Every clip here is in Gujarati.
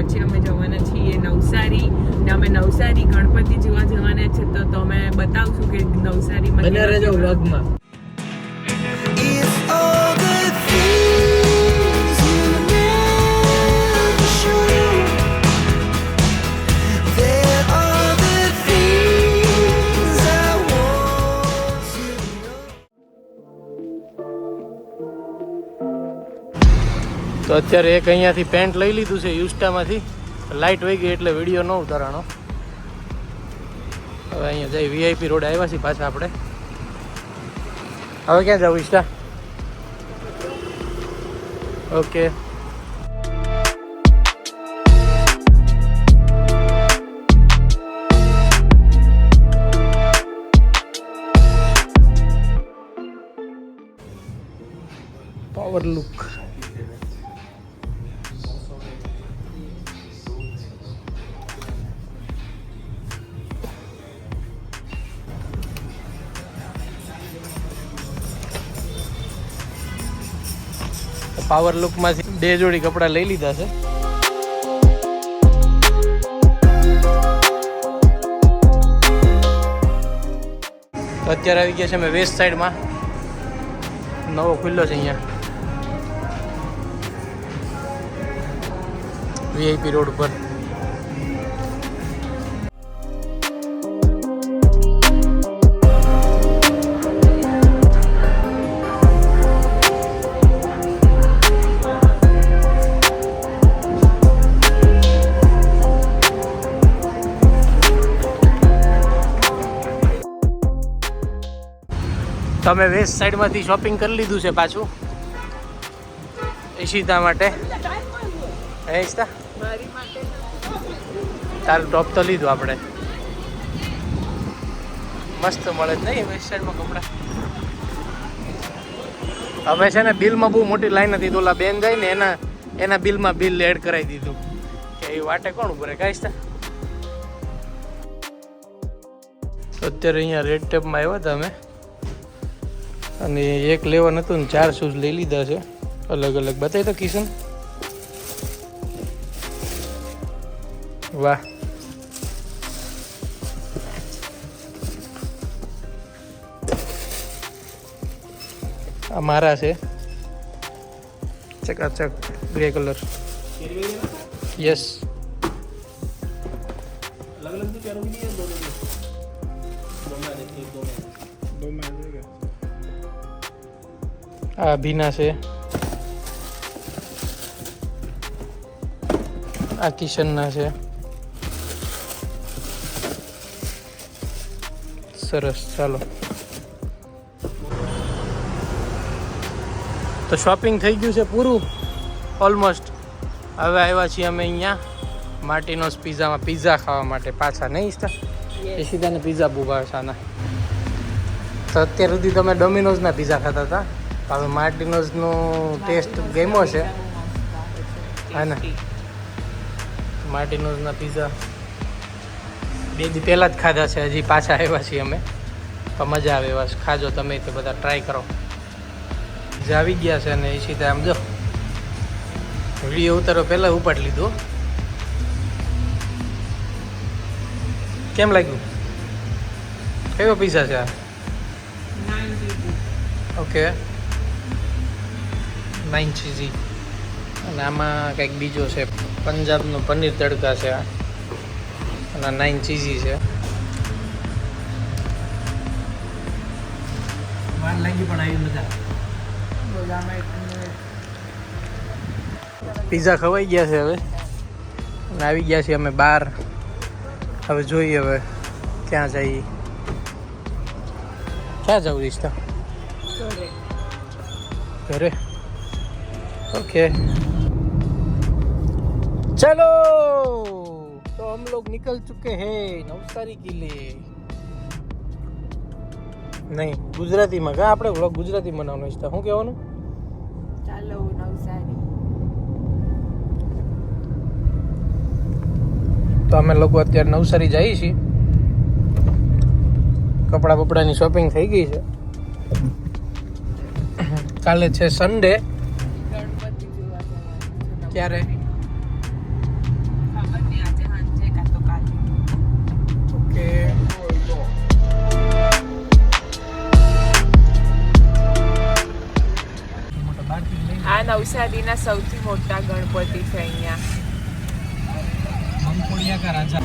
પછી અમે જવાના છીએ નવસારી ને અમે નવસારી ગણપતિ જોવા જવાના છે તો તમે બતાવશું કે નવસારીમાં બને રહેજો વ્લોગમાં. તો અત્યારે એક અહીંયાથી પેન્ટ લઈ લીધું છે યુસ્ટામાંથી. લાઇટ વહી ગઈ એટલે વિડીયો ન ઉતારવાનો. હવે અહીંયા જઈ વીઆઈપી રોડ આવ્યા છીએ પાછા આપણે. હવે ક્યાં જવું ઈષ્ટા? ઓકે. Power look. પાવર લુકમાંથી 2 જોડી કપડાં લઈ લીધા છે. તો અત્યારે આવી ગયા છે અમે વેસ્ટ સાઈડમાં. નવો ખુલ્લો છે અહીંયા વીઆઈપી રોડ ઉપર. તમે વેસ્ટ સાઈડમાંથી શોપિંગ કરી લીધું છે પાછું ઈશિતા માટે. હે ઈશિતા, તારું ટોપ તો લીધું આપણે. મસ્ત મળે જ નહીં વેસ્ટ સાઈડમાં કપડાં. હવે છે ને બિલમાં બહુ મોટી લાઈન હતી. તો ઓલા બેન જાય ને એના બિલમાં બિલ એડ કરાવી દીધું કે એ વાટે કોણ ઉભું રહે. કાંઈ ઈશિતા અત્યારે અહીંયા રેડ ટેપમાં આવ્યા હતા અમે અને એક લેવા નતું ને 4 શૂઝ લઈ લીધા છે અલગ અલગ. બતાવી તો કિશન. વાહ, આ મારા છે ચકાચક ગ્રે કલર. યસ. આ ભીના છે. આ કિશનના છે. સરસ. ચાલો તો શોપિંગ થઈ ગયું છે પૂરું ઓલમોસ્ટ. હવે આવ્યા છીએ અમે અહીંયા માર્ટિનોસ પિઝામાં પિઝા ખાવા માટે પાછા. નહીં ઈષ્ટા? એ સીધાને પિઝા બહુ ભાવે છે આના. તો અત્યાર સુધી તમે ડોમિનોઝના પિઝા ખાતા હતા. હવે માર્ટિનોઝનો ટેસ્ટ ગમ્યો છે. હા ને, માર્ટિનોઝના પિઝા 2 દી પહેલાં જ ખાધા છે. હજી પાછા આવ્યા છીએ અમે. તો મજા આવે એવા ખાજો તમે તે બધા ટ્રાય કરો. જે આવી ગયા છે અને એ સીધા આમ જો વિડીયો ઉતારો પહેલાં ઉપાડી લીધો. કેમ લાગ્યું? કયો પિઝા છે આ? Okay, 9 cheesy. અને આમાં કંઈક બીજો છે પંજાબનો પનીર તડકા છે આ. અને 9 ચીઝી છે. વાર લાગી પણ આવી મજા. પિઝા ખવાઈ ગયા છે હવે અને આવી ગયા છીએ અમે બહાર. હવે જોઈએ હવે ક્યાં જઈએ. ક્યાં જવું ઈચ્છતા? ઘરે. ओके चलो तो हम लोग निकल चुके हैं नवसारी के लिए. नहीं गुजराती में क्या આપણે વ્લોગ ગુજરાતી બનાવવાનો છે. શું કહેવાનું? ચાલો નવસારી. તો અમે લોકો અત્યારે નવસારી જઈએ છીએ. કપડા બપડાની શોપિંગ થઈ ગઈ છે. કાલે છે સન્ડે. ગણપતિ જોવા જવાનું. ક્યારે? નવસારીના સૌથી મોટા ગણપતિ છે અહીંયા. મંગોળિયા કા રાજા.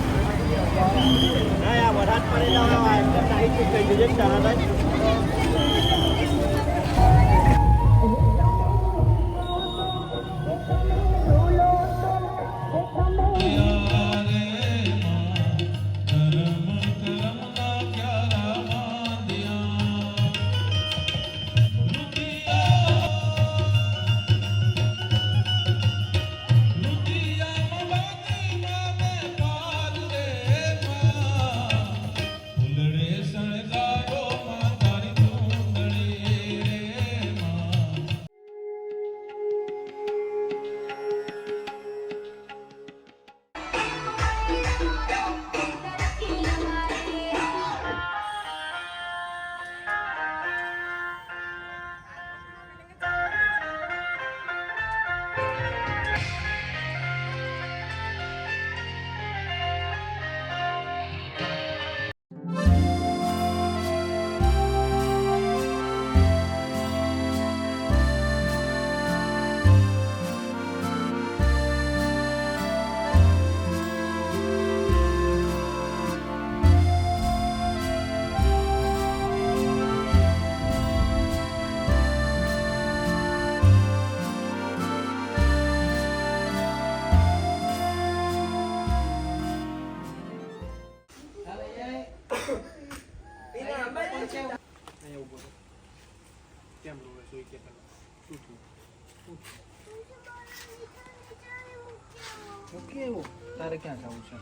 તારે ક્યાં જવું છે?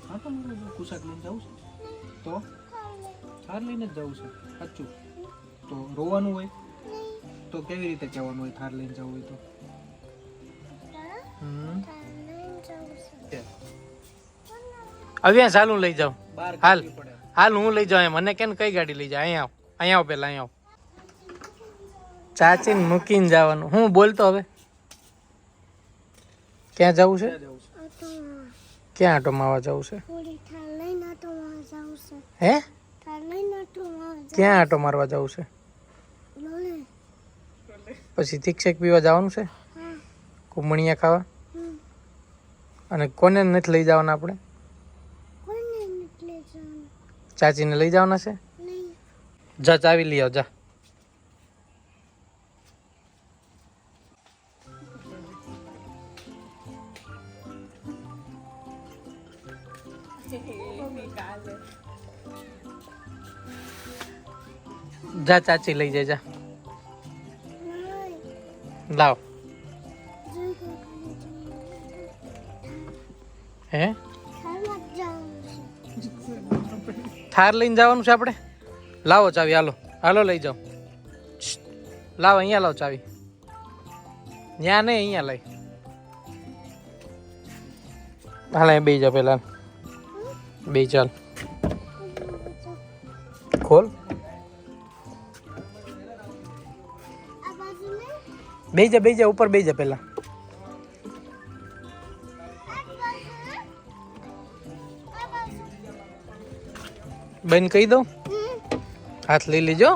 હા પણ કુશાક લઈને જવું છે તો થાર લઈને જ જવું છે. સાચું તો રોવાનું હોય તો કેવી રીતે કહેવાનું હોય થાર લઈને જવું હોય તો? હવે ચાલુ લઈ જાઉં. હાલ હાલ હું લઈ જાઉં. મને કેમ કઈ ગાડી લઈ જાય? અહીંયા આવ, અહીંયા આવ, પેલા અહીંયા આવ. ચાચીને મૂકીને જવાનું. હું બોલતો હવે ક્યાં જવું છે? ક્યાં આટો મારવા જવું છે? હે ક્યાં આટો મારવા જવું છે? પછી તીક્ષક પીવા જવાનું છે? કુંભણિયા ખાવા? અને કોને નથી લઈ જવાના આપણે? ચાચીને લઈ જવાના છે? જા ચાવી લઈ આવ જા. જા ચાચી લઈ જાય જા. લાવ. હે થાર લઈને જવાનું છે આપણે? લાવો ચાવી. હાલો હાલો લઈ જાઓ. લાવો અહીંયા લાવો ચાવી. ત્યાં નહીં અહીંયા લઈ. હાલ બે જા પેલા બે ચાલ ખોલ. બે જા ઉપર બે જા પેલા. બંધ કહી દઉં? હાથ લઈ લેજો.